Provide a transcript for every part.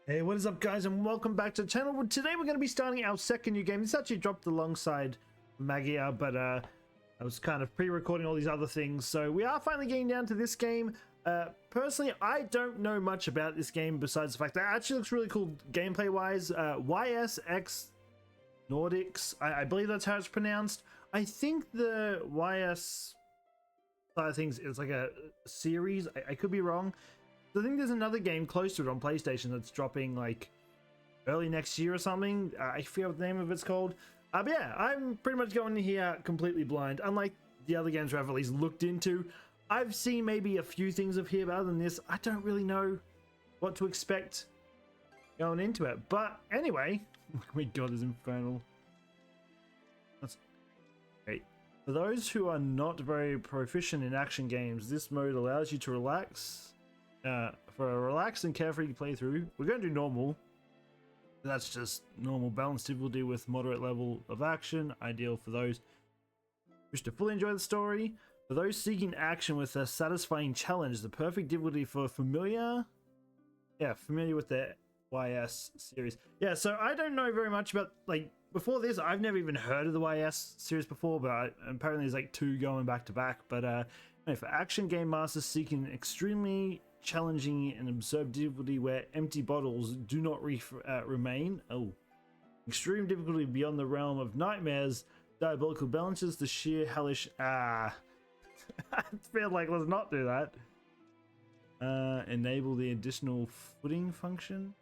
Hey, what is up, guys, and welcome back to the channel. Today we're going to be starting our second new game. It's actually dropped alongside Magia, but I was kind of pre-recording all these other things, so we are finally getting down to this game. Personally, I don't know much about this game besides the fact that it actually looks really cool gameplay-wise. YSX Nordics, I believe that's how it's pronounced. I think the YS side of things is like a series. I could be wrong. I think there's another game close to it on PlayStation that's dropping like early next year or something. I forget what the name of it's called. But yeah, I'm pretty much going here completely blind. Unlike the other games I've at least looked into, I've seen maybe a few things of here, but other than this, I don't really know what to expect going into it. But anyway, oh my god, is infernal. That's great. For those who are not very proficient in action games, this mode allows you to relax. For a relaxed and carefree playthrough, we're going to do normal. That's just normal. Balanced difficulty with moderate level of action, ideal for those who wish to fully enjoy the story. For those seeking action with a satisfying challenge, the perfect difficulty for familiar with the YS series. Yeah, so I don't know very much about, like, before this, I've never even heard of the YS series before, but apparently there's like two going back to back. But for action game masters seeking extremely challenging and absurd difficulty where empty bottles do not remain. Oh, extreme difficulty beyond the realm of nightmares, diabolical balances, the sheer hellish. I feel like let's not do that. Enable the additional footing function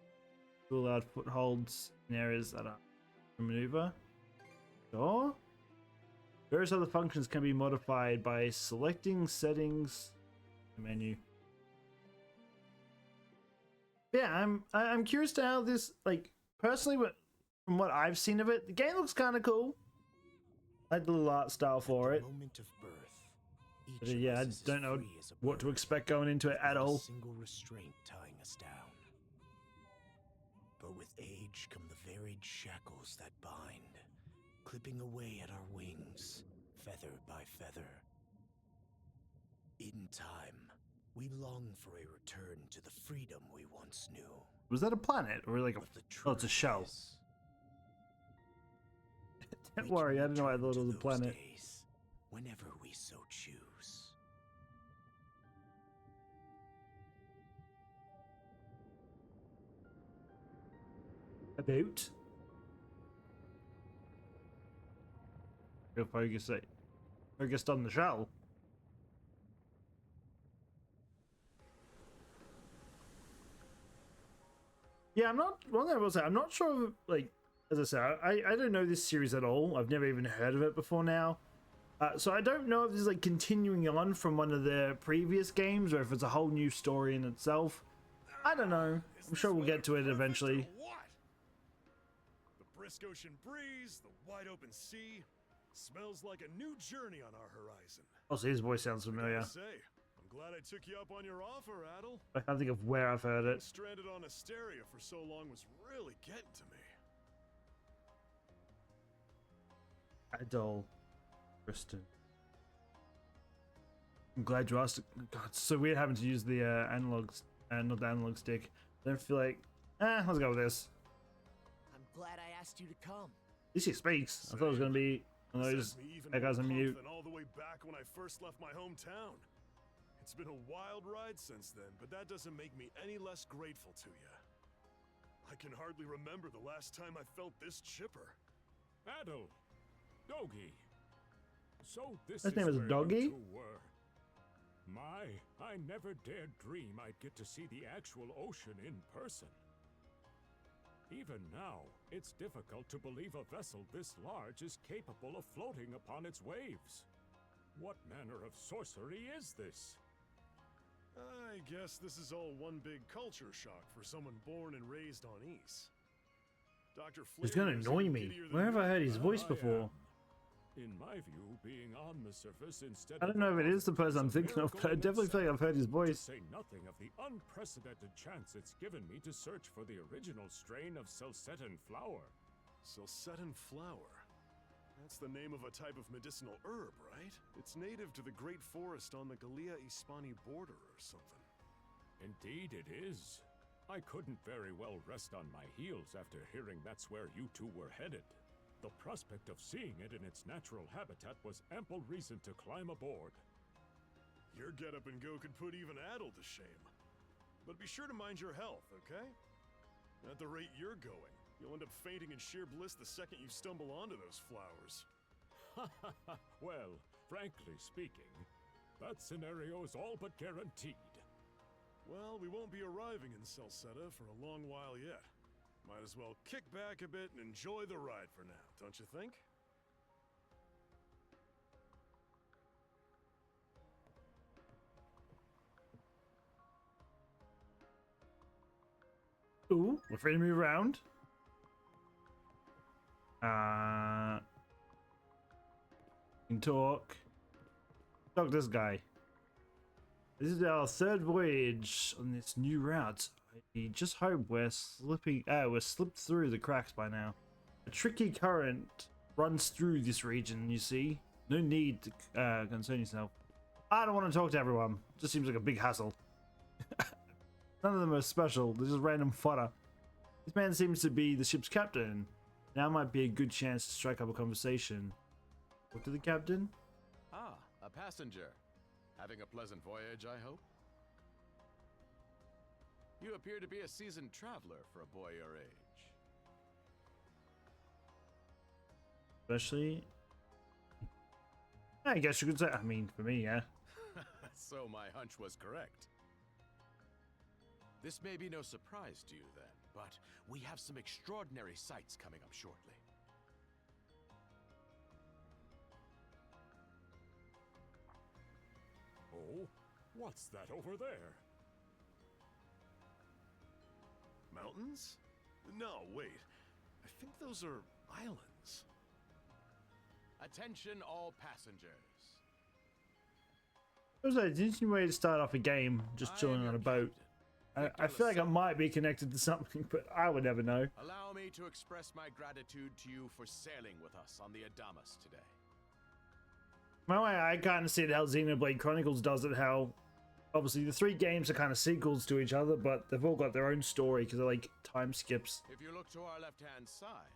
to allow footholds in areas that are maneuver. Sure. Various other functions can be modified by selecting settings menu. Yeah, I'm curious to how this, like, personally, from what I've seen of it, the game looks kind of cool. I like the little art style for it. Moment of birth, But yeah, I don't know what to expect going into it at all. Single restraint tying us down. But with age come the varied shackles that bind, clipping away at our wings, feather by feather. In time, we long for a return to the freedom we once knew. Was that a planet or like oh, it's a shell? Don't worry, I didn't know I thought it was a planet. Whenever we so choose. About? You'll focused on the shell. Yeah, I'm not. One thing I will say, I'm not sure. Like, as I said, I don't know this series at all. I've never even heard of it before now. So I don't know if this is like continuing on from one of the previous games or if it's a whole new story in itself. I don't know. I'm sure we'll get to it eventually. The brisk ocean breeze, the wide open sea, smells like a new journey on our horizon. Also, his voice sounds familiar. I'm glad I took you up on your offer, Adol. I can't think of where I've heard it. Stranded on Asteria for so long was really getting to me. Adol Christin. I'm glad you asked. God, it's so weird having to use the analogs and not the analog stick. I don't feel like. Let's go with this. I'm glad I asked you to come. At least he speaks. I thought it was gonna be one of those guys on mute. All the way back when I first left my hometown. It's been a wild ride since then, but that doesn't make me any less grateful to you. I can hardly remember the last time I felt this chipper. Adol, Doggy. So this His name is where Doggy? you two were. I never dared dream I'd get to see the actual ocean in person. Even now, it's difficult to believe a vessel this large is capable of floating upon its waves. What manner of sorcery is this? I guess this is all one big culture shock for someone born and raised on Ys. Dr. It's gonna annoy me. Where have I heard his voice before? In my view, being on the surface instead I don't know if it is the person I'm thinking of, but I definitely feel like I've heard his to voice. say nothing of the unprecedented chance it's given me to search for the original strain of Selcetin flower. Selcetin flower? That's the name of a type of medicinal herb, right? It's native to the Great Forest on the Gallia-Hispani border or something. Indeed it is. I couldn't very well rest on my heels after hearing that's where you two were headed. The prospect of seeing it in its natural habitat was ample reason to climb aboard. Your get up and go could put even Adol to shame. But be sure to mind your health, okay? At the rate you're going, you'll end up fainting in sheer bliss the second you stumble onto those flowers. Well, frankly speaking, that scenario is all but guaranteed. Well, we won't be arriving in Salsetta for a long while yet. Might as well kick back a bit and enjoy the ride for now, don't you think? Ooh, we're free to move around. Can talk. Talk to this guy. This is our third voyage on this new route. I just hope we're slipped through the cracks by now. A tricky current runs through this region, you see. No need to concern yourself. I don't want to talk to everyone. Just seems like a big hassle. None of them are special. They're just random fodder. This man seems to be the ship's captain. Now might be a good chance to strike up a conversation. Talk to the captain? Ah, a passenger. Having a pleasant voyage, I hope? You appear to be a seasoned traveler for a boy your age. Especially... I guess you could say, I mean, for me, yeah. So my hunch was correct. This may be no surprise to you then, but we have some extraordinary sights coming up shortly. Oh, what's that over there? Mountains? No, wait. I think those are islands. Attention all passengers. It was an interesting way to start off a game, just I chilling am on a your boat. captain, I feel like it might be connected to something, but I would never know. Allow me to express my gratitude to you for sailing with us on the Adamas today. My way, I kind of see it how Xenoblade Chronicles does it, how obviously the three games are kind of sequels to each other, but they've all got their own story because they're like time skips. If you look to our left-hand side,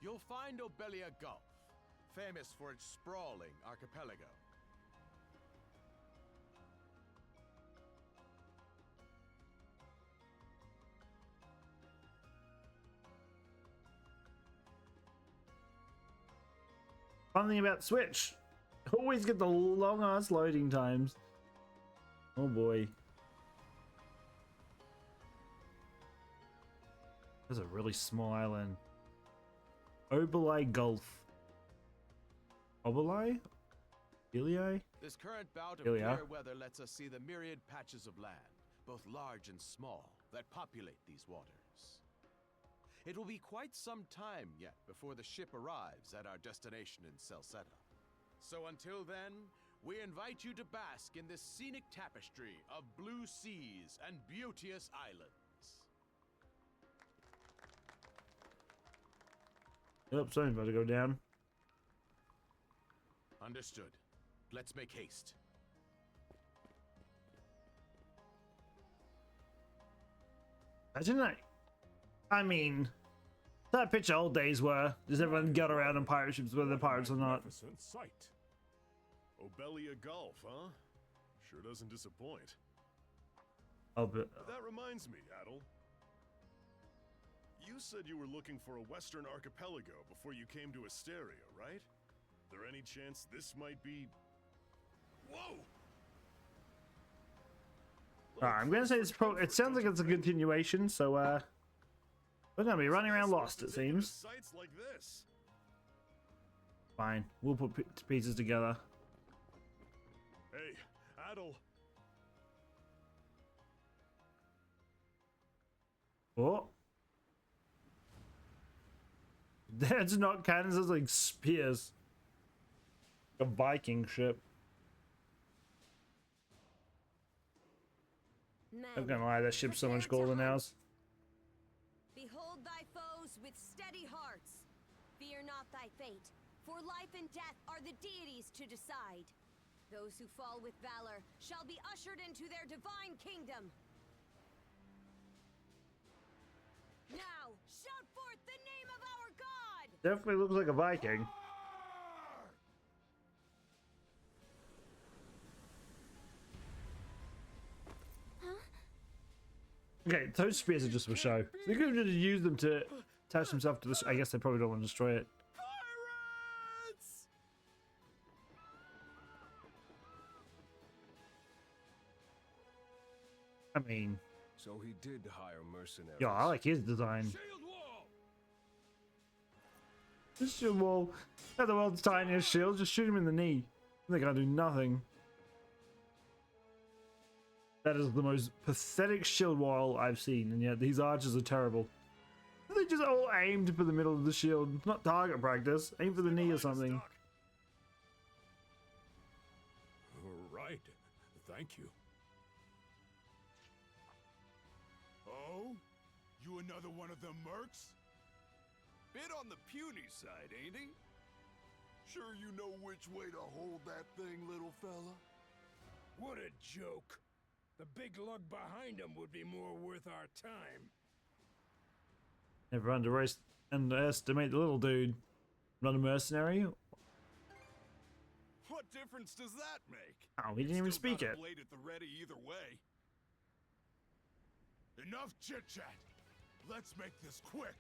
you'll find Obelia Gulf, famous for its sprawling archipelago. Fun thing about Switch, always get the long ass loading times. Oh boy. That's a really small island. Obelia Gulf. Obelia? Obelia? This current bout of Ilia. clear weather lets us see the myriad patches of land, both large and small, that populate these waters. It will be quite some time yet before the ship arrives at our destination in Salsetta. So until then, we invite you to bask in this scenic tapestry of blue seas and beauteous islands. Yep, something's about to go down. Understood. Let's make haste. Imagine that. I mean, that picture old days were. Does everyone get around on pirate ships whether they're pirates or not? Magnificent sight. Obelia Gulf, huh? Sure doesn't disappoint. Oh, but That reminds me, Adol. You said you were looking for a western archipelago before you came to Asteria, right? There any chance this might be... Whoa! alright, I'm gonna say it's it sounds like it's a continuation, so we're gonna be running around lost, it seems. Sites like this. Fine, we'll put pieces together. Hey, Adol. Oh, that's not cannons, that's like spears. A Viking ship. I'm gonna lie, that ship's so much cooler than ours. Behold thy foes with steady hearts. Fear not thy fate, for life and death are the deities to decide. Those who fall with valor shall be ushered into their divine kingdom. Definitely looks like a Viking. Okay, those spears are just for show. So they could have just used them to attach themselves to this. I guess they probably don't want to destroy it. Pirates! I mean, So he did hire mercenaries. yeah, I like his design. Shield wall! This shield wall, have the world's tiniest shield. Just shoot him in the knee. They're gonna do nothing. That is the most pathetic shield wall I've seen, and yet these archers are terrible. They just all aimed for the middle of the shield, not target practice. Aim for the knee or something. Right. Thank you. Oh? You another one of them mercs? Bit on the puny side, ain't he? Sure you know which way to hold that thing, little fella? What a joke. The big lug behind him would be more worth our time. Never underestimate the little dude. Not a mercenary. What difference does that make? Oh, he didn't even Still speak got a it. blade at the ready either way. Enough chit-chat. Let's make this quick.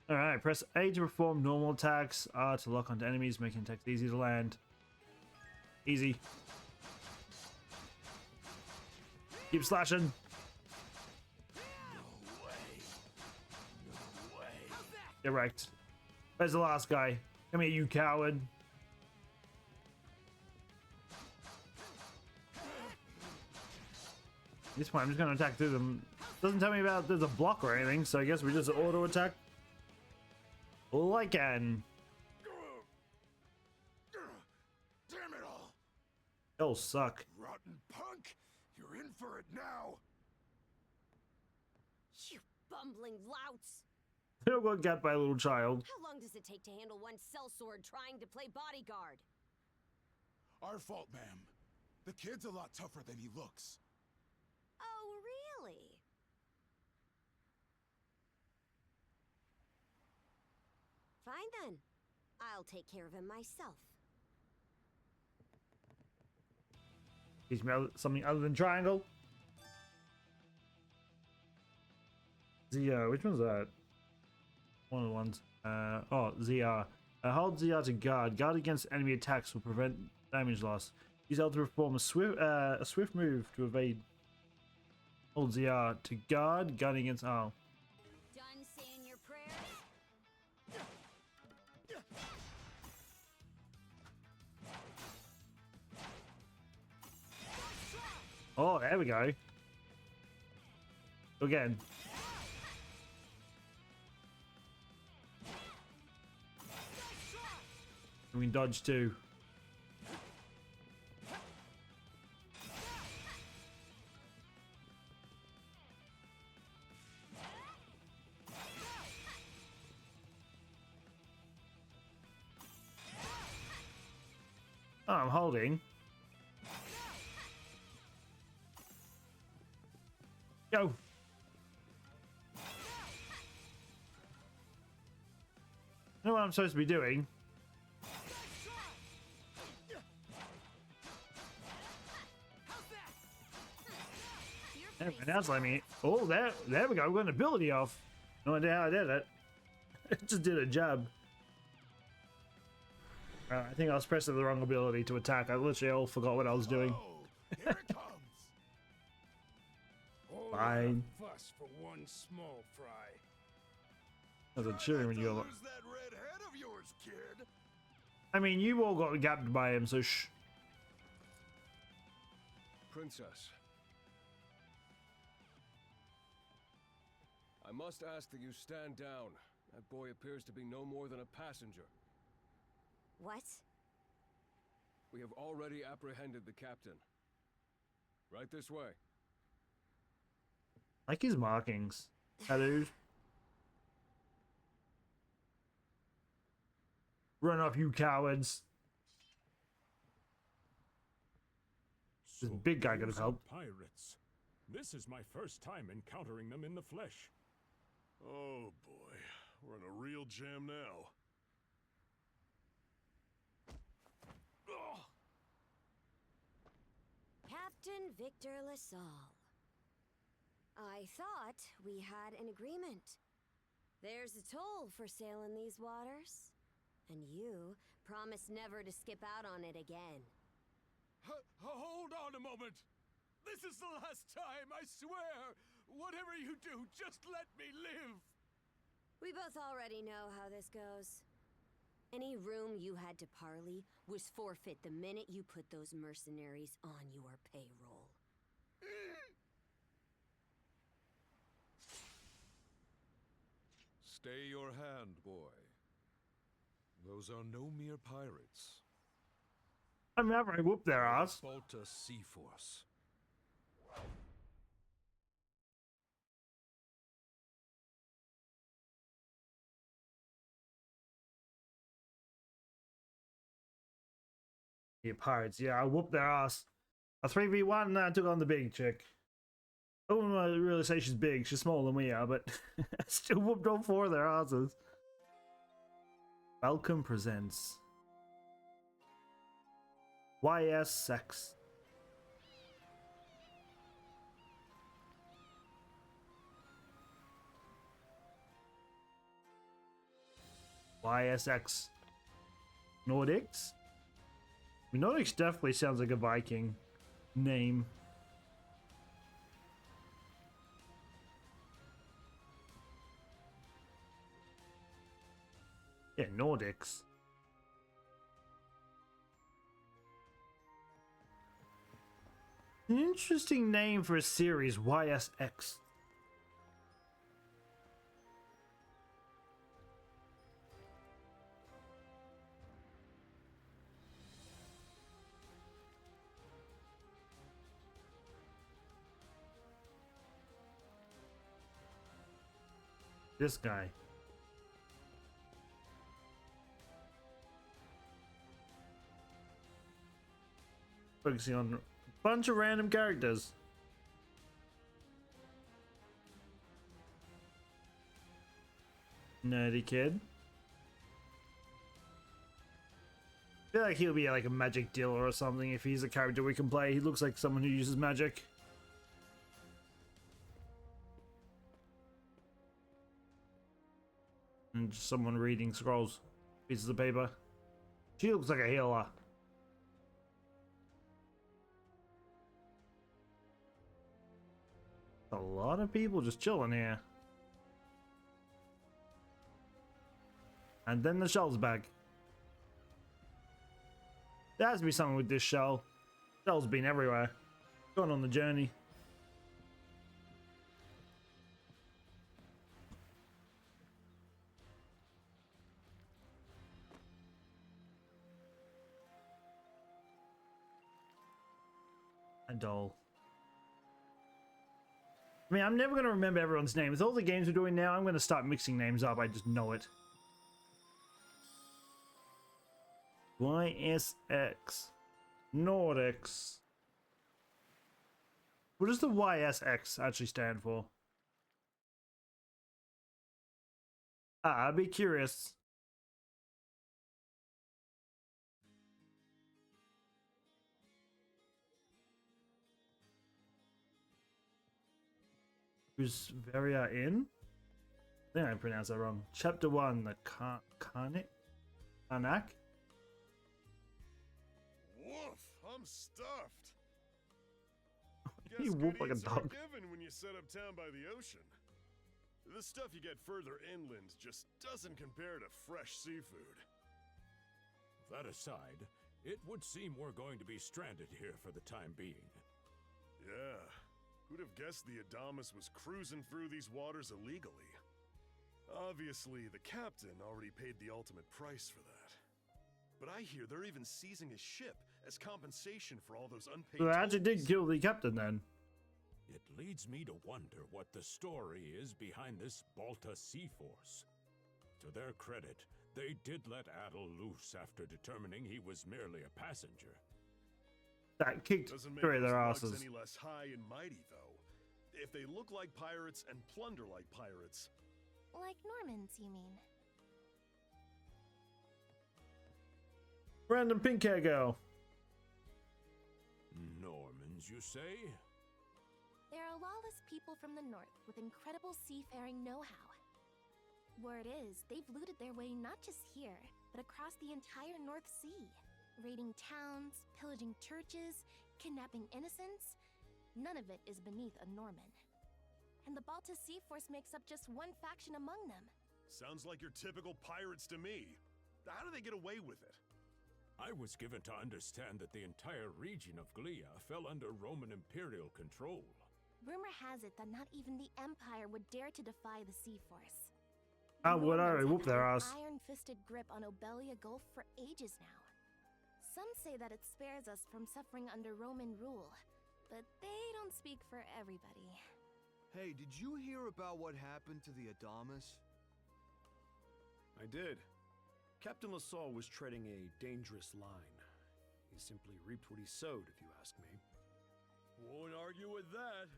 Alright, press A to perform normal attacks, R to lock onto enemies, making attacks easy to land. Easy. Keep slashing. Get wrecked. Where's the last guy? Come here, you coward. At this point, I'm just going to attack through them. Doesn't tell me about there's a block or anything, so I guess we just auto attack. All I can. Damn it all! They'll suck. Rotten punk! You're in for it now! You bumbling louts! They all got got by a little child. How long does it take to handle one sellsword trying to play bodyguard? Our fault, ma'am. The kid's a lot tougher than he looks. Oh, really? Fine then. I'll take care of him myself. Teach me something other than triangle. ZR, which one's that? One of the ones. Oh, ZR. Hold ZR to guard. Guard against enemy attacks will prevent damage loss. Use L to perform a swift move to evade. Hold ZR to guard. Guard against. Oh. Done saying your prayers? Oh, there we go. Again. We can dodge too. Oh, I'm holding. Go. You know what I'm supposed to be doing? Now it's letting me. Oh, there we go. We got an ability off. No idea how I did it. It just did a jab. I think I was pressing the wrong ability to attack. I literally all forgot what I was doing. Oh, here it comes! Whole Fine. lot of fuss for one small fry. As a cheering when you. Lose that red head of yours, kid! I mean, you all got gapped by him, so shh. Princess. I must ask that you stand down. That boy appears to be no more than a passenger. What? We have already apprehended the captain. Right this way. Like his markings. Tattoos. Run up, you cowards. This big guy could have those are helped. Pirates. This is my first time encountering them in the flesh. Oh boy, we're in a real jam now. Ugh. Captain Victor LaSalle. I thought we had an agreement. There's a toll for sailing these waters. And you promised never to skip out on it again. Hold on a moment! This is the last time, I swear! Whatever you do, just let me live! We both already know how this goes. Any room you had to parley was forfeit the minute you put those mercenaries on your payroll. Stay your hand, boy. Those are no mere pirates. I'm never I whoop their ass. Balta Sea Force. Yeah, pirates. Yeah, I whooped their ass. A 3v1 and I took on the big chick. I wouldn't really say she's big. She's smaller than we are, but I still whooped all 4 of their asses. Welcome presents YS Sex. YSX Nordics? I mean, Nordics definitely sounds like a Viking name. Yeah, Nordics. An interesting name for a series, YSX. This guy. Focusing on a bunch of random characters. Nerdy kid. I feel like he'll be like a magic dealer or something if he's a character we can play. He looks like someone who uses magic. And just someone reading scrolls, pieces of paper. She looks like a healer. A lot of people just chilling here. And then the shell's back. There has to be something with this shell. Shell's been everywhere. Gone on the journey. Adol. I mean, I'm never going to remember everyone's name. With all the games we're doing now, I'm going to start mixing names up. I just know it. YSX. Nordics. What does the YSX actually stand for? I'd be curious. Who's Veria in? I think I pronounced that wrong. Chapter 1, the Karnak? Woof! I'm stuffed. You Guess whoop good like a eats are dog. given when you set up town by the ocean. The stuff you get further inland just doesn't compare to fresh seafood. That aside, it would seem we're going to be stranded here for the time being. Yeah. Who'd have guessed the Adamus was cruising through these waters illegally? Obviously, the captain already paid the ultimate price for that. But I hear they're even seizing his ship as compensation for all those unpaid So they actually did tolls. kill the captain then. It leads me to wonder what the story is behind this Balta Sea Force. To their credit, they did let Adol loose after determining he was merely a passenger. That kicked Doesn't make 3 of those their lugs asses. any less high and mighty, though. If they look like pirates and plunder like pirates, Like Normans, you mean? Random pink hair girl. Normans, you say? There are lawless people from the north with incredible seafaring know-how. Word is, they've looted their way not just here, but across the entire North Sea. Raiding towns, pillaging churches, kidnapping innocents. None of it is beneath a Norman. And the Balta Sea Force makes up just one faction among them. Sounds like your typical pirates to me. How do they get away with it? I was given to understand that the entire region of Glia fell under Roman imperial control. Rumor has it that not even the Empire would dare to defy the Sea Force. I would already whoop Normans have their had ass. an iron-fisted grip on Obelia Gulf for ages now. Some say that it spares us from suffering under Roman rule, but they don't speak for everybody. Hey, did you hear about what happened to the Adamas? I did. Captain LaSalle was treading a dangerous line. He simply reaped what he sowed, if you ask me. Won't argue with that.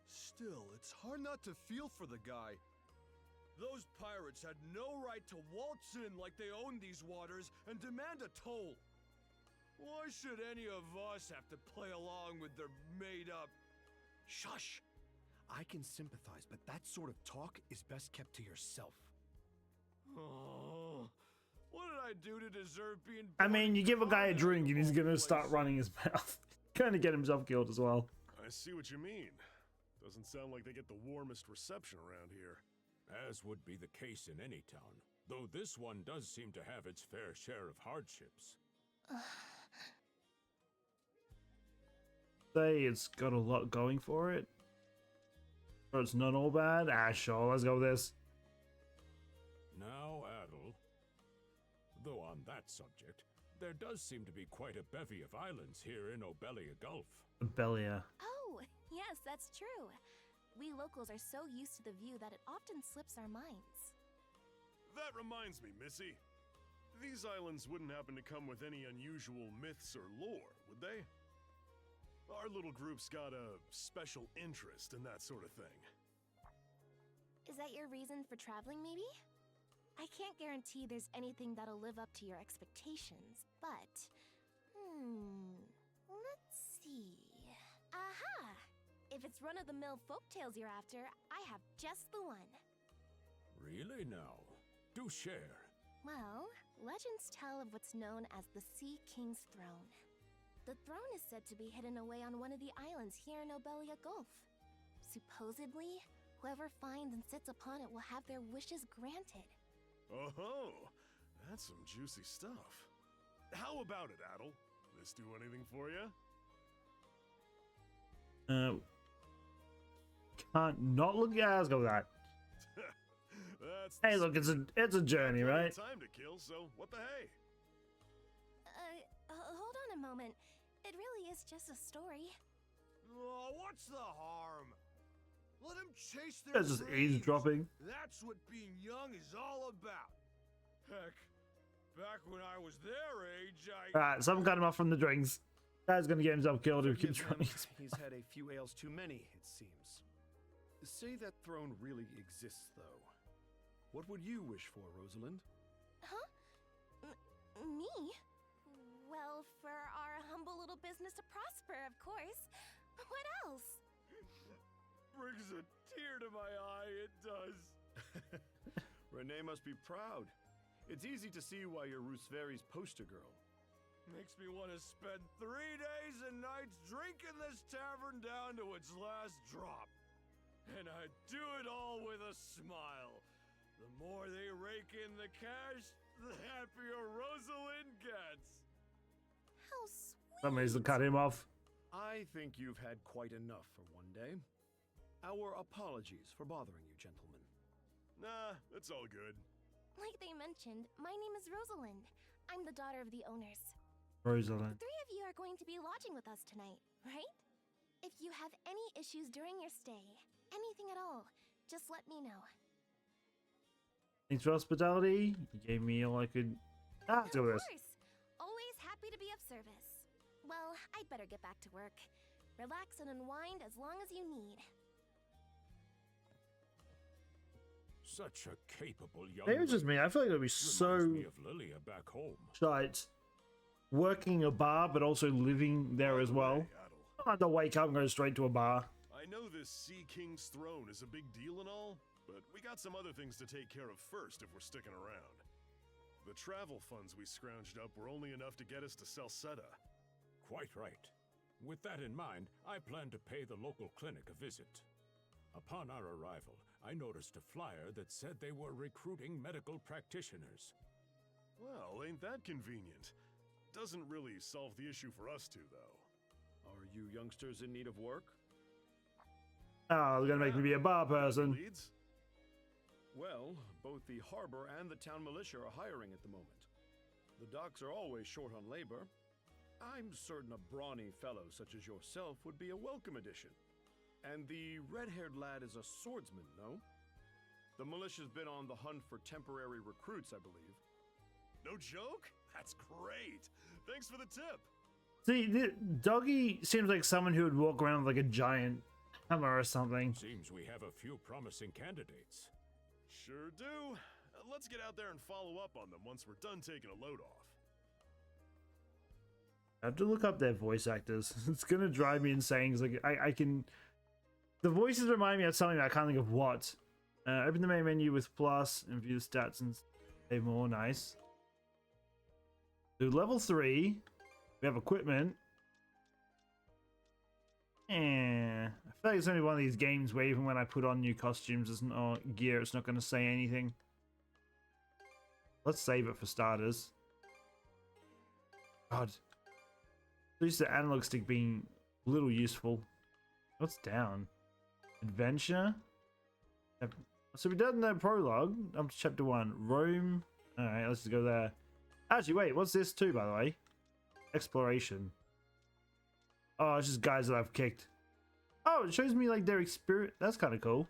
Still, it's hard not to feel for the guy. Those pirates had no right to waltz in like they owned these waters and demand a toll. Why should any of us have to play along with their made-up... Shush! I can sympathize, but that sort of talk is best kept to yourself. Oh, what did I do to deserve being... I mean, you give a guy a drink and he's gonna start running his mouth. Kind of get himself killed as well. I see what you mean. Doesn't sound like they get the warmest reception around here. As would be the case in any town, though this one does seem to have its fair share of hardships. Say it's got a lot going for it. Or it's not all bad. Ah, sure, let's go with this. Now, Adol. Though on that subject, there does seem to be quite a bevy of islands here in Obelia Gulf. Obelia. Oh, yes, that's true. We locals are so used to the view that it often slips our minds. That reminds me, Missy. These islands wouldn't happen to come with any unusual myths or lore, would they? Our little group's got a special interest in that sort of thing. Is that your reason for traveling, maybe? I can't guarantee there's anything that'll live up to your expectations, but... let's see... Aha! If it's run-of-the-mill folktales you're after, I have just the one. Really now? Do share. Well, legends tell of what's known as the Sea King's Throne. The throne is said to be hidden away on one of the islands here in Obelia Gulf. Supposedly, whoever finds and sits upon it will have their wishes granted. Oh, that's some juicy stuff. How about it, Adol? This do anything for you? Can't not look. Yeah, let's go with that. Hey, look, it's a journey, right? Time to kill, so what the hey? Hold on a moment. It really is just a story. Oh, what's the harm? Let them chase their That's just dreams. eavesdropping. That's what being young is all about. Heck, back when I was their age, Alright, someone cut him off from the drinks. Guy's gonna get himself killed if he keeps Forgive him. running. He's had a few ales too many, it seems. Say that throne really exists, though. What would you wish for, Rosalind? Huh? Me? Well, for our humble little business to prosper, of course. What else? brings a tear to my eye, it does. Renee must be proud. It's easy to see why you're Rooseveri's poster girl. Makes me want to spend 3 days and nights drinking this tavern down to its last drop. And I do it all with a smile. The more they rake in the cash, the happier Rosalind gets. How sweet. Somebody's to cut him off. I think you've had quite enough for one day. Our apologies for bothering you, gentlemen. Nah, it's all good. Like they mentioned, my name is Rosalind. I'm the daughter of the owners. Rosalind. The 3 of you are going to be lodging with us tonight, right? If you have any issues during your stay, anything at all, just let me know. Thanks for hospitality. You gave me all I could. Of do this. course. Always happy to be of service. Well, I'd better get back to work. Relax and unwind as long as you need. Such a capable young Maybe it's just lady. me. I feel like it would be Reminds so me of Lilia back home. shite working a bar, but also living there as well. I don't have to wake up and go straight to a bar. I know this Sea King's throne is a big deal and all, but we got some other things to take care of first if we're sticking around. The travel funds we scrounged up were only enough to get us to Salsetta. Quite right. With that in mind, I plan to pay the local clinic a visit. Upon our arrival, I noticed a flyer that said they were recruiting medical practitioners. Well, ain't that convenient? Doesn't really solve the issue for us two, though. Are you youngsters in need of work? Oh, they're gonna make me be a bar person. Leads? Well, both the harbor and the town militia are hiring at the moment. The docks are always short on labor. I'm certain a brawny fellow such as yourself would be a welcome addition. And the red-haired lad is a swordsman, no? The militia's been on the hunt for temporary recruits, I believe. No joke? That's great. Thanks for the tip. See, Doggy seems like someone who would walk around with like a giant hammer or something. Seems we have a few promising candidates. Sure do. Let's get out there and follow up on them once we're done taking a load off. I have to look up their voice actors. It's gonna drive me insane. It's like I can. The voices remind me of something that I can't think of what. Open the main menu with plus and view the stats and say more. Nice. Do level 3. We have equipment. I feel like it's only one of these games where even when I put on new costumes or gear, it's not going to say anything. Let's save it for starters. God. At least the analog stick being a little useful. What's down? Adventure? So we done the prologue. Up to chapter 1. Rome. Alright, let's just go there. Actually, wait, what's this too, by the way? Exploration. Oh, it's just guys that I've kicked. Oh, it shows me like their experience. That's kind of cool.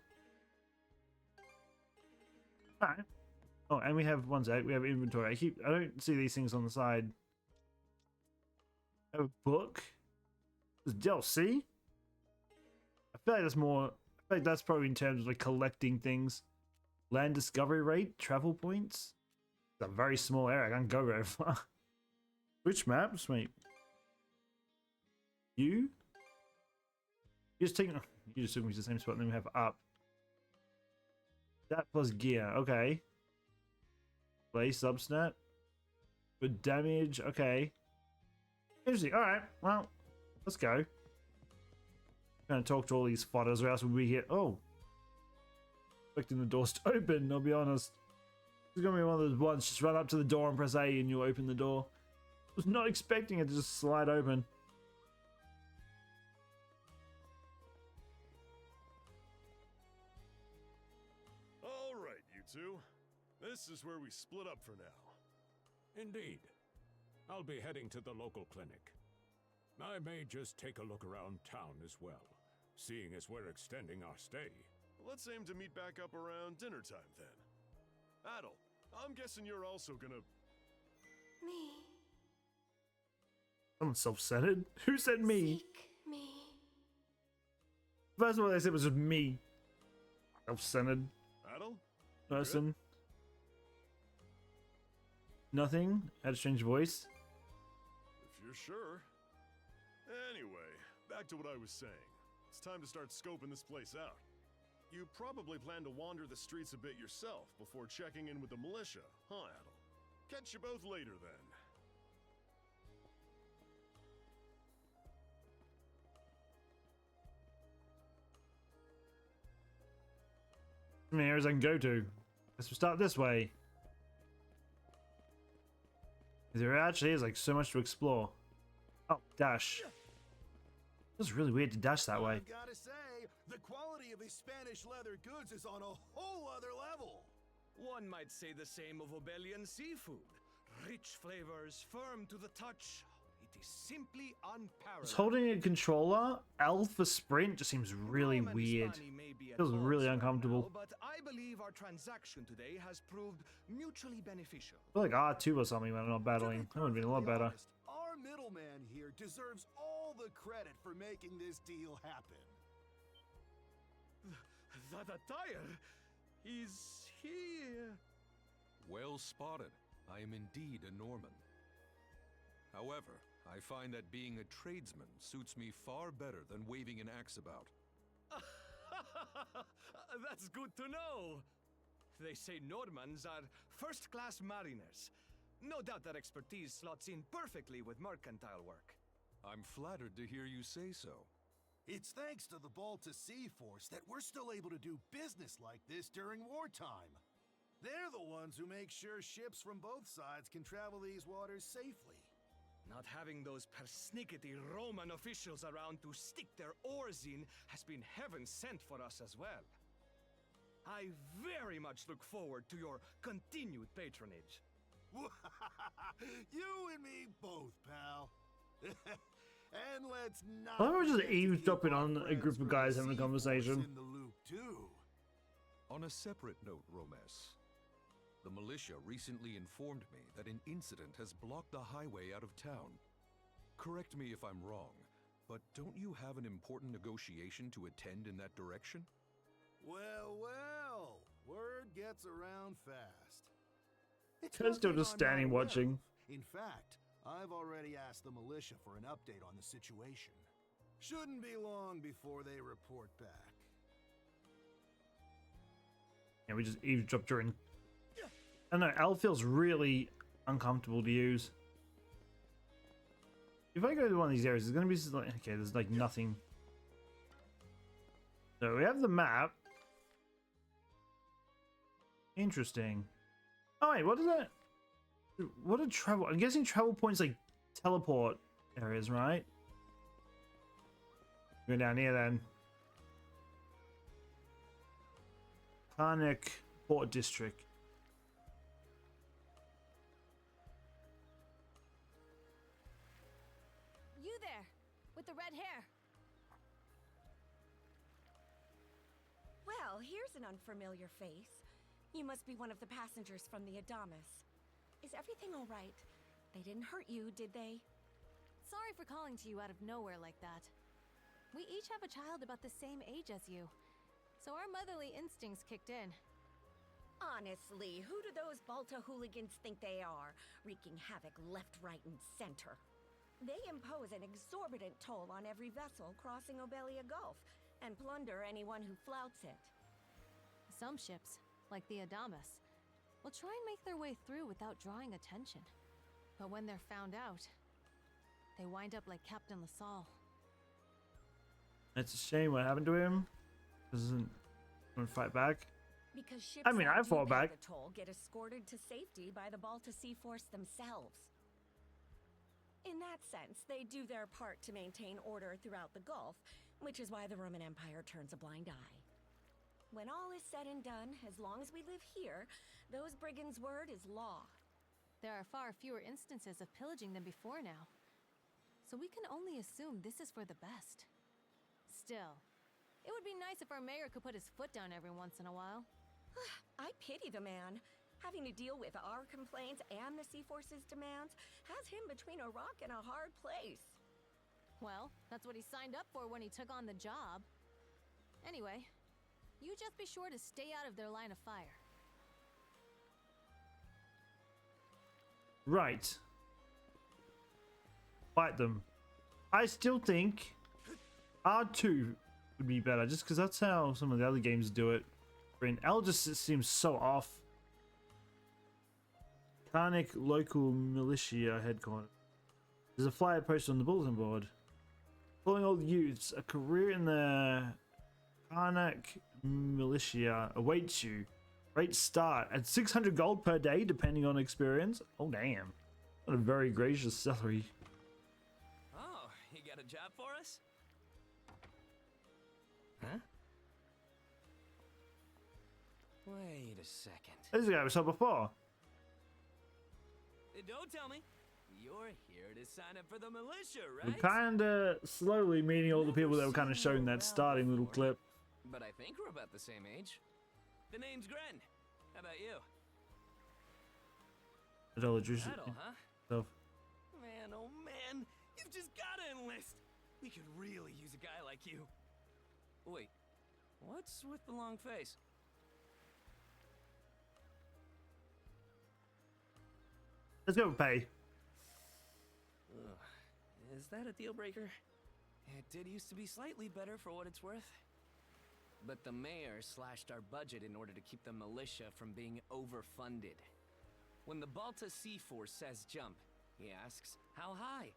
Alright. Oh, and we have one sec. We have inventory. I don't see these things on the side. A book. There's DLC. I feel like that's more. I feel like that's probably in terms of like collecting things. Land discovery rate, travel points. It's a very small area. I can't go very far. Which maps? Wait. You just taking. You just took me to the same spot. And then we have up. That plus gear. Okay. Play subsnap. With damage. Okay. Interesting. All right. Well, let's go. Gonna talk to all these fodders, or else we'll be here. Oh. Expecting the doors to open. I'll be honest. It's gonna be one of those ones. Just run up to the door and press A, and you'll open the door. I was not expecting it to just slide open. All right, you two. This is where we split up for now. Indeed. I'll be heading to the local clinic. I may just take a look around town as well, seeing as we're extending our stay. Let's aim to meet back up around dinner time then. Adol, I'm guessing you're also gonna... Me. Someone self-centered? Who said me? Seek me. First of all, they said it was just me. Self-centered Adol? person. Nothing? Had a strange voice. If you're sure. Anyway, back to what I was saying. It's time to start scoping this place out. You probably plan to wander the streets a bit yourself before checking in with the militia, huh, Adol? Catch you both later then. How many areas I can go to? Let's start this way. There actually is like so much to explore. Oh, dash. It's really weird to dash that way. I gotta say, the quality of his Spanish leather goods is on a whole other level. One might say the same of Obelian seafood. Rich flavors, firm to the touch. It is simply unparalleled. Just holding a controller, L for sprint, just seems really Rome and weird. Hispania may be at Feels odds really right uncomfortable. now, but I believe our transaction today has proved mutually beneficial. I feel like R2 or something when I'm not battling. That would have been a lot better. Honest, our middleman here deserves all the credit for making this deal happen. That attire, he's here. Well spotted. I am indeed a Norman. However, I find that being a tradesman suits me far better than waving an axe about. That's good to know. They say Normans are first-class mariners. No doubt that expertise slots in perfectly with mercantile work. I'm flattered to hear you say so. It's thanks to the Balta Sea Force that we're still able to do business like this during wartime. They're the ones who make sure ships from both sides can travel these waters safely. Not having those persnickety Roman officials around to stick their oars in has been heaven sent for us as well. I very much look forward to your continued patronage. You and me both, pal. And let's not. I love how we're just forget to keep eavesdropping our on a friends group of from guys the having a Sea Force conversation. in the loop too. On a separate note, Romes, the militia recently informed me that an incident has blocked the highway out of town. Correct me if I'm wrong, but don't you have an important negotiation to attend in that direction? Well, well, word gets around fast. It's Guys still nothing just I'm standing not aware watching. of. In fact, I've already asked the militia for an update on the situation. Shouldn't be long before they report back. Yeah, we just eavesdropped during. I don't know, L feels really uncomfortable to use. If I go to one of these areas, there's gonna be like, okay, there's like nothing. So we have the map. Interesting. Oh wait, what is that? What are travel? I'm guessing travel points like teleport areas, right? Go down here then. Karnak Port District. You there, with the red hair. Well, here's an unfamiliar face. You must be one of the passengers from the Adamas. Is everything all right? They didn't hurt you, did they? Sorry for calling to you out of nowhere like that. We each have a child about the same age as you, so our motherly instincts kicked in. Honestly, who do those Balta hooligans think they are, wreaking havoc left, right, and center? They impose an exorbitant toll on every vessel crossing Obelia Gulf, and plunder anyone who flouts it. Some ships, like the Adamas, will try and make their way through without drawing attention. But when they're found out, they wind up like Captain LaSalle. It's a shame what happened to him. Doesn't want to fight back. Because ships I mean, that I do fought pay back. the toll get escorted to safety by the Balta Sea Force themselves. In that sense, they do their part to maintain order throughout the Gulf, which is why the Roman Empire turns a blind eye. When all is said and done, as long as we live here, those brigands' word is law. There are far fewer instances of pillaging than before now, so we can only assume this is for the best. Still, it would be nice if our mayor could put his foot down every once in a while. I pity the man. Having to deal with our complaints and the Sea Force's demands has him between a rock and a hard place. Well, that's what he signed up for when he took on the job. Anyway, you just be sure to stay out of their line of fire. Right. Fight them. I still think R2 would be better, just because that's how some of the other games do it. L just seems so off. Karnak local militia headquarters. There's a flyer posted on the bulletin board. Following all the youths, a career in the Karnak militia awaits you. Rates start at 600 gold per day, depending on experience. Oh, damn. What a very gracious salary. Oh, you got a job for us? Huh? Wait a second. This is the guy we saw before. Don't tell me. You're here to sign up for the militia, We're right? kinda slowly meeting all the people that were kind of showing that starting little clip. But I think we're about the same age. The name's Gren. How about you? Adol, Adol, huh? Man, oh man, you've just gotta enlist. We could really use a guy like you. Wait, what's with the long face? Let's go with pay. Ugh. Is that a deal breaker? It did used to be slightly better for what it's worth. But the mayor slashed our budget in order to keep the militia from being overfunded. When the Balta Sea Force says jump, he asks, how high?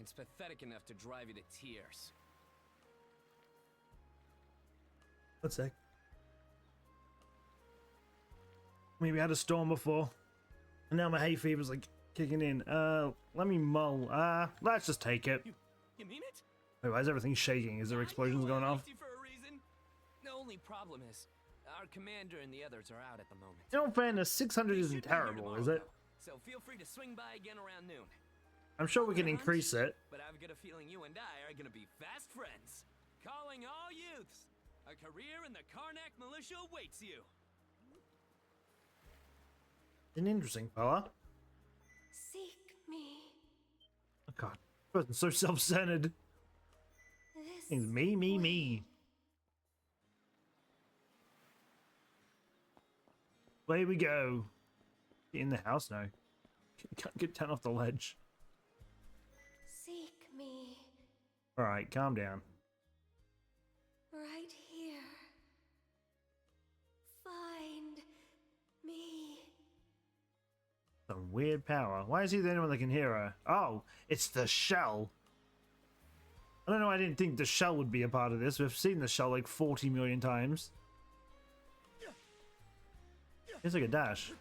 It's pathetic enough to drive you to tears. One sec. Maybe I had a storm before. And now my hay fever's like kicking in. Let me mull. Let's just take it. You mean it? Wait, why is everything shaking? Is there explosions going off? For a reason. The only problem is, our commander and the others are out at the moment. In all fairness, 600 isn't terrible, is it? So feel free to swing by again around noon. I'm sure we can increase it. But I've got a feeling you and I are gonna be fast friends. Calling all youths. A career in the Karnak militia awaits you. An interesting fella. Seek me. Oh god, person's so self-centered. It's me, me, me. Away we go. In the house now. Can't get down off the ledge. Seek me. Alright, calm down. Right here. Find me. Some weird power. Why is he the only one that can hear her? Oh, it's the shell. I don't know, I didn't think the shell would be a part of this. We've seen the shell like 40 million times. It's like a dash.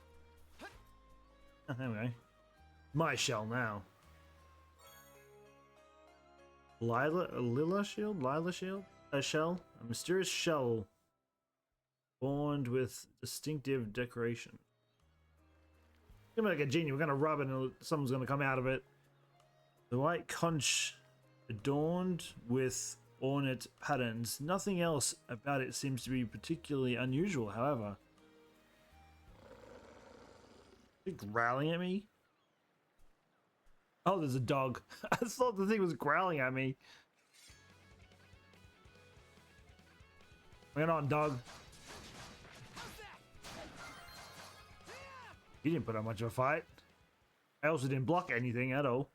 Oh, there we go. My shell now. Lila shield? Lila shield? A shell? A mysterious shell. Born with distinctive decoration. It's gonna be like a genie. We're gonna rub it and something's gonna come out of it. The white conch adorned with ornate patterns. Nothing else about it seems to be particularly unusual, however. Are you growling at me? Oh, there's a dog. I thought the thing was growling at me. Bring it on, dog. He didn't put up much of a fight. I also didn't block anything at all.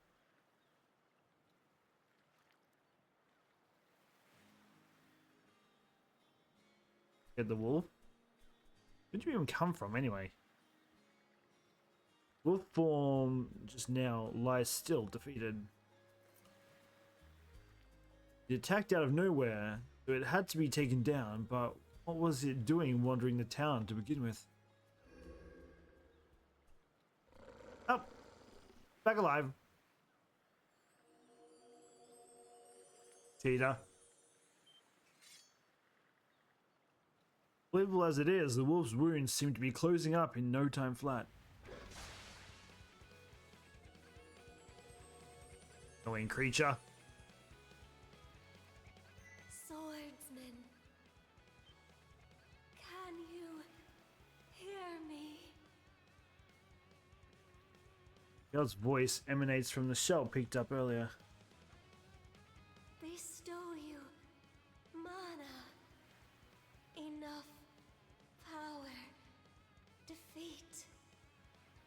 Get the wolf. Where did you even come from anyway? Wolf form just now lies still, defeated. It attacked out of nowhere, so it had to be taken down, but what was it doing wandering the town to begin with? Oh! Back alive. Cheetah. Believable as it is, the wolf's wounds seem to be closing up in no time flat. Annoying creature. Swordsman. Can you hear me? God's voice emanates from the shell picked up earlier. Bestow you mana. Enough power. Defeat.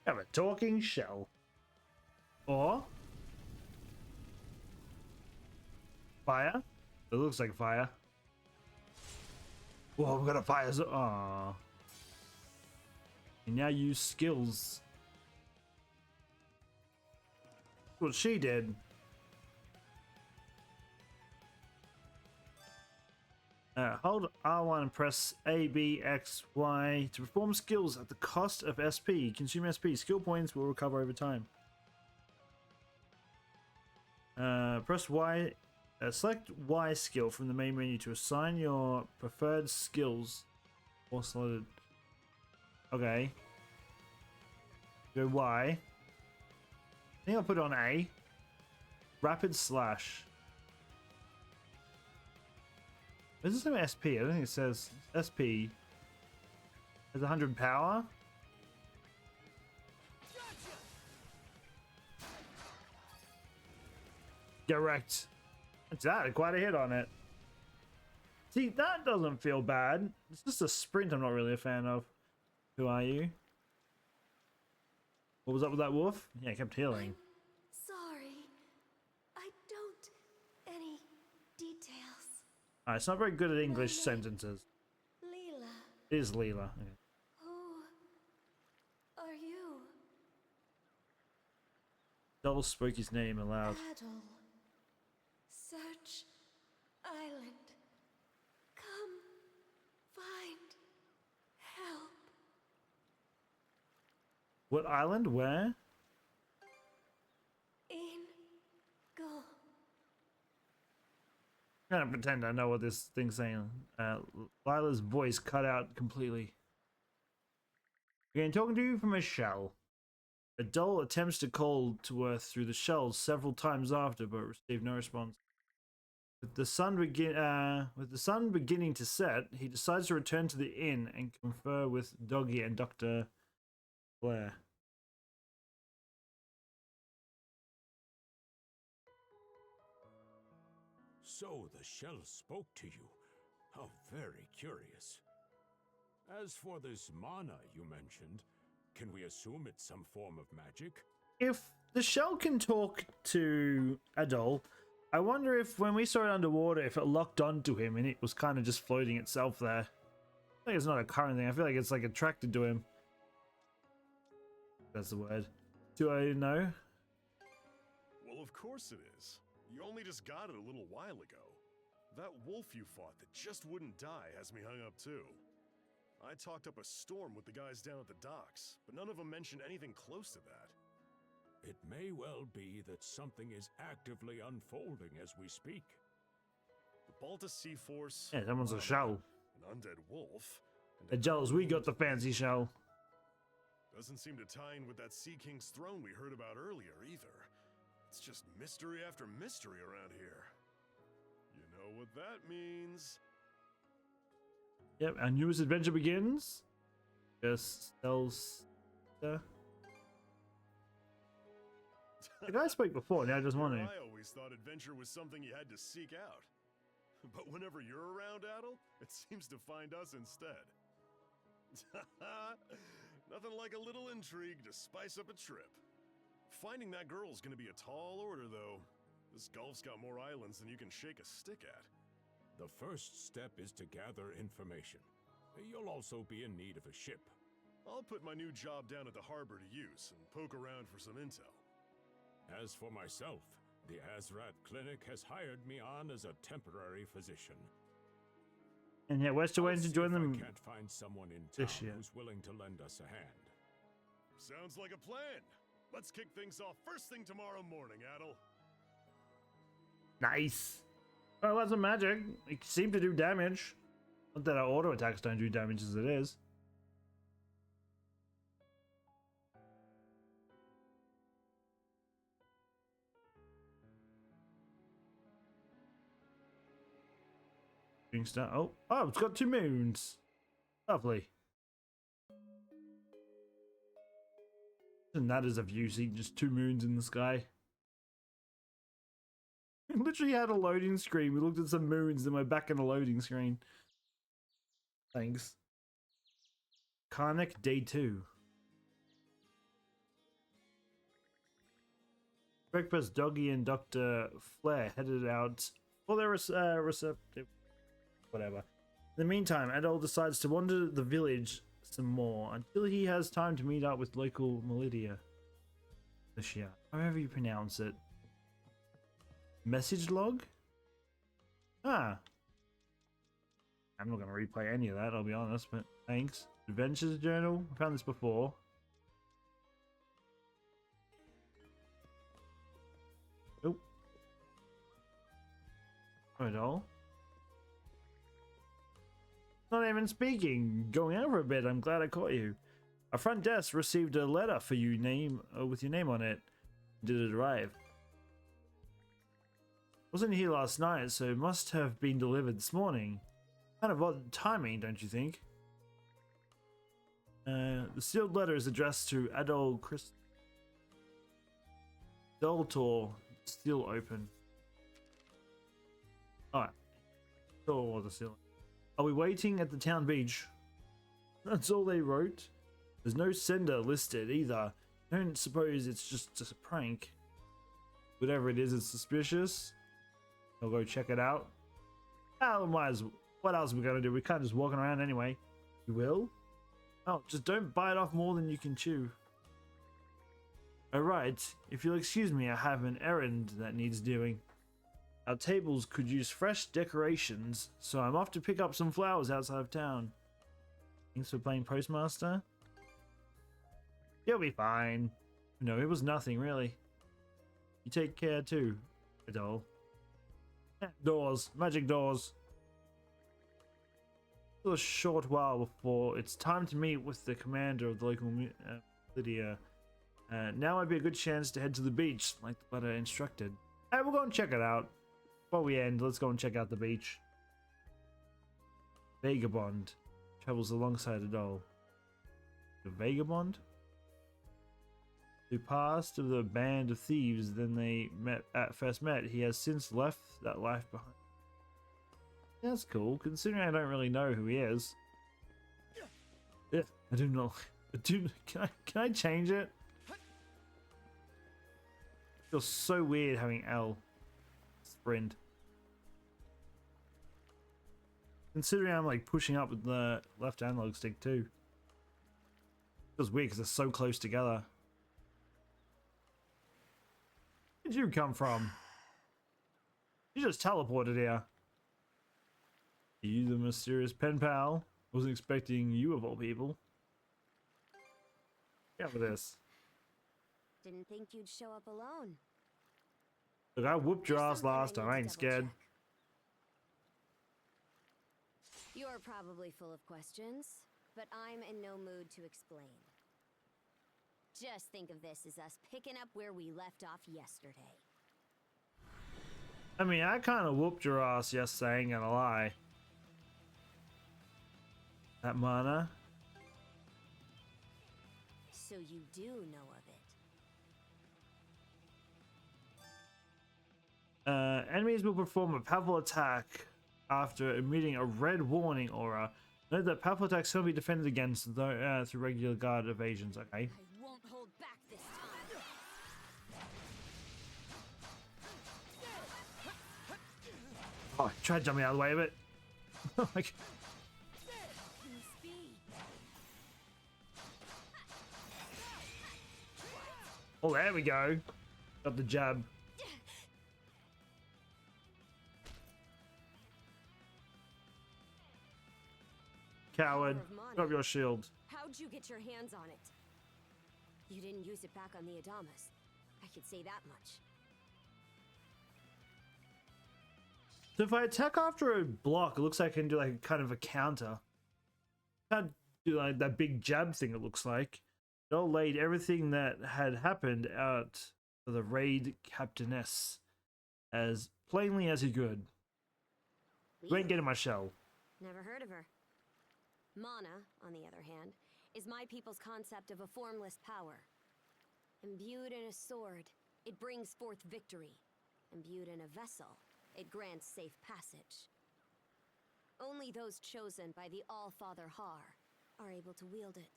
Have a talking shell. Or fire? It looks like fire. Whoa, we've got a fire. Aww. And now use skills. That's what she did. Hold R1 and press A, B, X, Y to perform skills at the cost of SP. Consume SP. Skill points will recover over time. Press Y. Select Y skill from the main menu to assign your preferred skills. Or selected. Okay. Go Y. I think I'll put it on A. Rapid slash. Does it say SP? I don't think it says SP. Has 100 power. Correct. That's that. Quite a hit on it. See, that doesn't feel bad. It's just a sprint I'm not really a fan of. Who are you? What was up with that wolf? Yeah, it kept healing. Sorry. I don't. Any details. Alright, it's not very good at English sentences. Leela. It is Leela. Okay. Who are you? Adol spoke his name aloud. Adol. Search island. Come find help. What island? Where? In Gulf. I'm gonna pretend I know what this thing's saying. Lila's voice cut out completely. Again, talking to you from a shell. Adol attempts to call to Earth through the shells several times after, but received no response. With the sun beginning to set, he decides to return to the inn and confer with Doggy and Dr. Blair. So the shell spoke to you. How very curious. As for this mana you mentioned, can we assume it's some form of magic? If the shell can talk to Adol, I wonder if when we saw it underwater, if it locked onto him and it was kind of just floating itself there. I think it's not a current thing. I feel like it's like attracted to him. That's the word. Do I know? Well, of course it is. You only just got it a little while ago. That wolf you fought that just wouldn't die has me hung up too. I talked up a storm with the guys down at the docks, but none of them mentioned anything close to that. It may well be that something is actively unfolding as we speak. The Balta Sea Force... Yeah, someone's a shell. An undead wolf... Adol's, we got the fancy shell. Doesn't seem to tie in with that Sea King's throne we heard about earlier, either. It's just mystery after mystery around here. You know what that means. Yep, our newest adventure begins. Just tells... The guy spoke before, now I just want to. I always thought adventure was something you had to seek out. But whenever you're around, Adol, it seems to find us instead. Nothing like a little intrigue to spice up a trip. Finding that girl's gonna be a tall order, though. This Gulf's got more islands than you can shake a stick at. The first step is to gather information. You'll also be in need of a ship. I'll put my new job down at the harbor to use and poke around for some intel. As for myself, the Azrat Clinic has hired me on as a temporary physician. And yet, we're still waiting to join them. I can't find someone in town this year. who's willing to lend us a hand. Sounds like a plan. Let's kick things off first thing tomorrow morning, Adol. Nice. Oh, that's some magic. It seemed to do damage. Not that our auto attacks don't do damage as it is. Star. Oh, it's got 2 moons. Lovely. And that is a view, see just 2 moons in the sky. We literally had a loading screen. We looked at some moons, then we're back in the loading screen. Thanks. Karnak Day 2. Breakfast Doggy and Dr. Flair headed out for their receptive. Whatever. In the meantime, Adol decides to wander the village some more until he has time to meet up with local militia. However you pronounce it. Message log? Ah. I'm not going to replay any of that, I'll be honest, but thanks. Adventures journal? I found this before. Oh. Adol. Not even speaking. Going out for a bit. I'm glad I caught you. Our front desk received a letter for you with your name on it. Did it arrive? Wasn't here last night, so it must have been delivered this morning. Kind of odd timing, don't you think? The sealed letter is addressed to Adol Christin. Door still open. Alright. Door was still. Are we waiting at the town beach? That's all they wrote. There's no sender listed either. I don't suppose it's just a prank. Whatever it is, it's suspicious. I'll go check it out. Otherwise, what else are we gonna do? We can't just walking around anyway. You will? Oh, just don't bite off more than you can chew. Alright, if you'll excuse me, I have an errand that needs doing. Our tables could use fresh decorations, so I'm off to pick up some flowers outside of town. Thanks for playing Postmaster. You'll be fine. No, it was nothing, really. You take care too, Adol. Doors, magic doors. Still a short while before it's time to meet with the commander of the local Lydia. Now might be a good chance to head to the beach, like the letter instructed. Hey, we'll go and check it out. Before we end, let's go and check out the beach. Vagabond travels alongside Adol. The vagabond? Who passed of the band of thieves then they first met. He has since left that life behind. That's cool, considering I don't really know who he is. Yeah, I do not. Can I change it? It feels so weird having L sprint. Considering I'm like pushing up with the left analog stick too. It feels weird because they're so close together. Where did you come from? You just teleported here. You the mysterious pen pal? Wasn't expecting you of all people. Yeah, for this. Didn't think you'd show up alone. Look, I whooped your ass last time. I ain't scared. You're probably full of questions, but I'm in no mood to explain. Just think of this as us picking up where we left off yesterday. I mean, I kind of whooped your ass yesterday, ain't gonna lie. That mana. So you do know of it. Enemies will perform a powerful attack after emitting a red warning aura. Note that powerful attacks can be defended against through regular guard evasions. Okay. I won't hold back this time. Oh, try to jump me out of the way a bit. Like, oh, there we go. Got the jab. Coward, drop your shield. How'd you get your hands on it? You didn't use it back on the Adamas. I could say that much. So if I attack after a block, it looks like I can do like kind of a counter. Can't do like that big jab thing, it looks like. It all laid everything that had happened out for the raid captainess as plainly as he could. You ain't getting my shell. Never heard of her. Mana, on the other hand, is my people's concept of a formless power. Imbued in a sword, it brings forth victory. Imbued in a vessel, it grants safe passage. Only those chosen by the All-Father Har are able to wield it.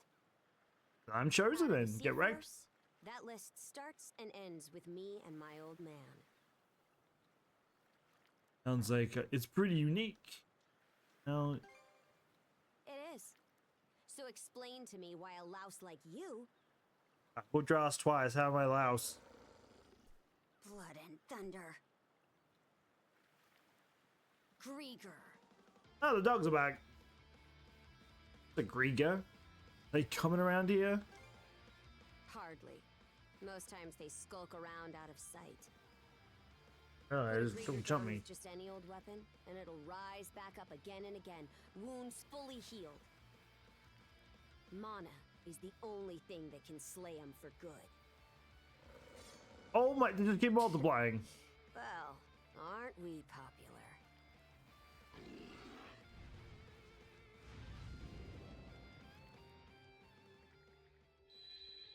I'm chosen then. Get wrecked. That list starts and ends with me and my old man. Sounds like it's pretty unique. Now, it is. So explain to me why a louse like you... I put your ass twice. How am I louse? Blood and thunder. Grieger. Oh, the dogs are back. The Grieger? They coming around here? Hardly. Most times they skulk around out of sight. Oh, it's don't jump me. Just any old weapon, and it'll rise back up again and again, wounds fully healed. Mana is the only thing that can slay him for good. Oh my, they just keep multiplying. Well, aren't we popular?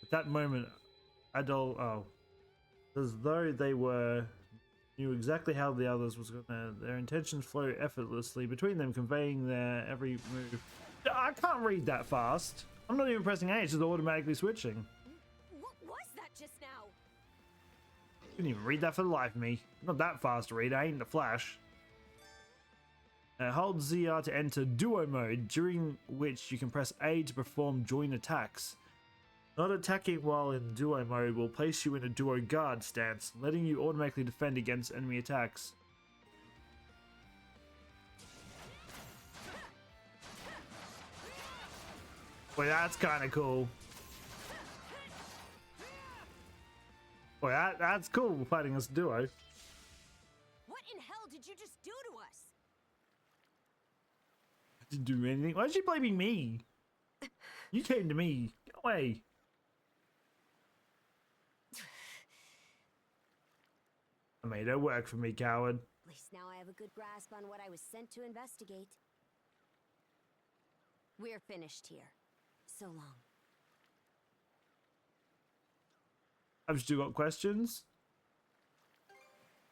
At that moment, Adol, as though they knew exactly how the others was gonna. Their intentions flow effortlessly between them, conveying their every move. I can't read that fast. I'm not even pressing A; it's just automatically switching. What Couldn't even read that for the life of me. Not that fast to read, I ain't the Flash. Hold ZR to enter duo mode, during which you can press A to perform joint attacks. Not attacking while in duo mode will place you in a duo guard stance, letting you automatically defend against enemy attacks. Boy, that's kind of cool. Boy, that's cool fighting as a duo. What in hell did you just do to us? I didn't do anything. Why is she blaming me? You came to me. Get away. I made it work for me, coward. At least now I have a good grasp on what I was sent to investigate. We're finished here. So long. I've still got questions.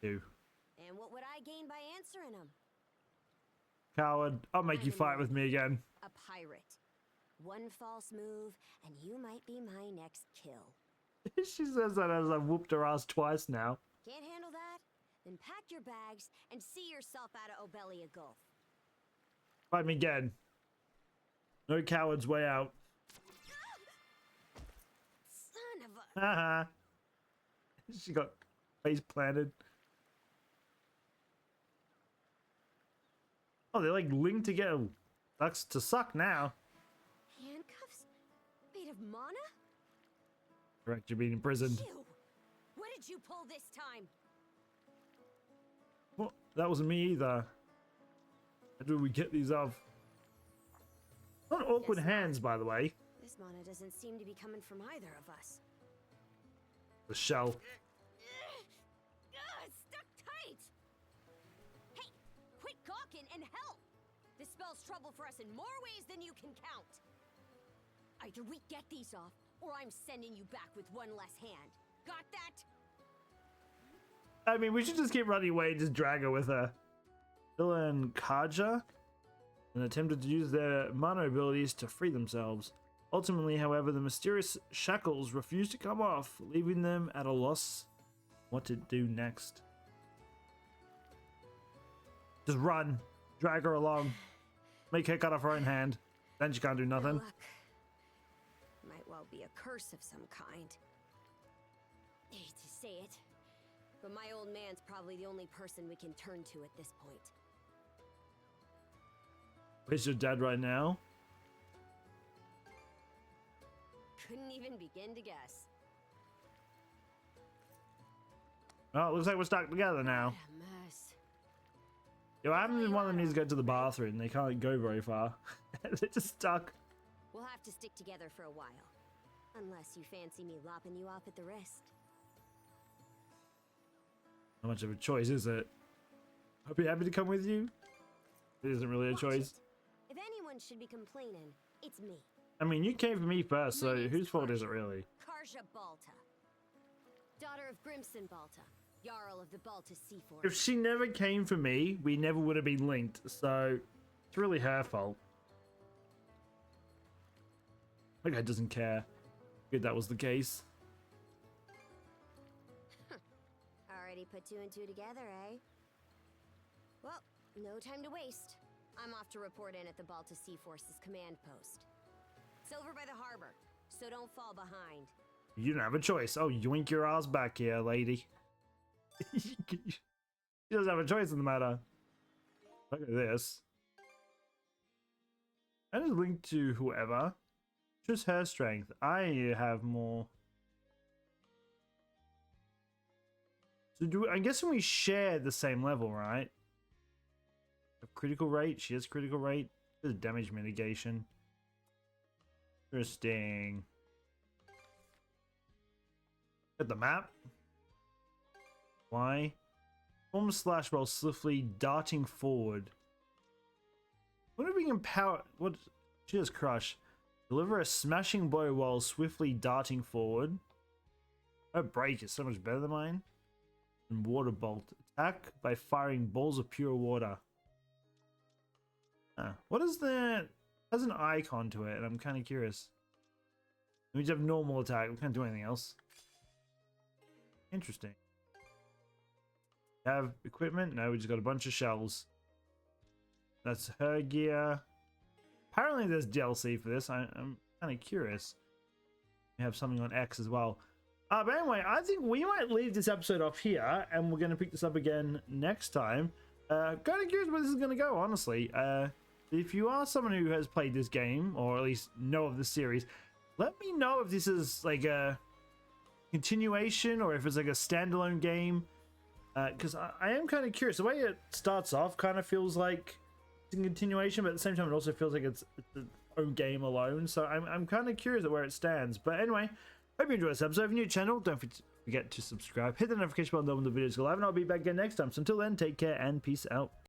Do. And what would I gain by answering them? Coward, I'll make you fight with me again. A pirate. One false move, and you might be my next kill. She says that as I've whooped her ass twice now. Can't handle that? Then pack your bags and see yourself out of Obelia Gulf. Fight me again. No coward's way out. Son of a... Haha. She got face planted. Oh, they're like linked together. Sucks to suck now. Handcuffs? Made of mana? Correct, you're being imprisoned. You! What did you pull this time? Well, that wasn't me either. How do we get these off? Not awkward hands, by the way. This mana doesn't seem to be coming from either of us. The shell. It's stuck tight! Hey, quit gawking and help! This spells trouble for us in more ways than you can count. Either we get these off, or I'm sending you back with one less hand. Got that? I mean, we should just keep running away and just drag her with her. Adol and Karja and attempted to use their mana abilities to free themselves. Ultimately, however, the mysterious shackles refused to come off, leaving them at a loss what to do next. Just run. Drag her along. Make her cut off her own hand. Then she can't do nothing. Luck. Might well be a curse of some kind. I hate to say it, but my old man's probably the only person we can turn to at this point. Where's your dad right now? Couldn't even begin to guess. Oh, it looks like we're stuck together now. What a mess. Yo, what happens if one of them needs to go to the bathroom? They can't go very far. They're just stuck. We'll have to stick together for a while. Unless you fancy me lopping you off at the wrist. Not much of a choice, is it? Hope you're happy to come with you. It isn't really a choice. If anyone should be complaining, it's me. I mean, you came for me first, so whose fault is it really? Karja Balta. Daughter of Grimson Balta, Jarl of the Balta Seafaring. If she never came for me, we never would have been linked, so it's really her fault. That guy doesn't care. Good, that was the case. Already put two and two together, eh? Well, no time to waste. I'm off to report in at the Balta Sea Force's command post. It's over by the harbor, so don't fall behind. You don't have a choice. Oh, yoink your ass back here, lady. She doesn't have a choice in the matter. Look at this. That is linked to whoever. Just her strength. I have more. So I'm guessing we share the same level, right? Critical rate. She has critical rate. There's damage mitigation. Interesting. At the map. Why? Form slash while swiftly darting forward. What are we empower? What? She has crush. Deliver a smashing blow while swiftly darting forward. Her break is so much better than mine. And water bolt. Attack by firing balls of pure water. What is that? Has an icon to it, and I'm kind of curious. We just have normal attack. We can't do anything else. Interesting. Have equipment? No, we just got a bunch of shells. That's her gear. Apparently there's DLC for this. I'm kind of curious. We have something on X as well. But anyway, I think we might leave this episode off here, and we're going to pick this up again next time. Kind of curious where this is going to go, honestly. If you are someone who has played this game, or at least know of the series, let me know if this is like a continuation or if it's like a standalone game. Because I am kind of curious. The way it starts off kind of feels like it's a continuation, but at the same time it also feels like it's its own game alone. So I'm kind of curious at where it stands. But anyway, hope you enjoyed this episode. If you're new to the channel, don't forget to subscribe. Hit the notification button when the videos go live, and I'll be back again next time. So until then, take care and peace out.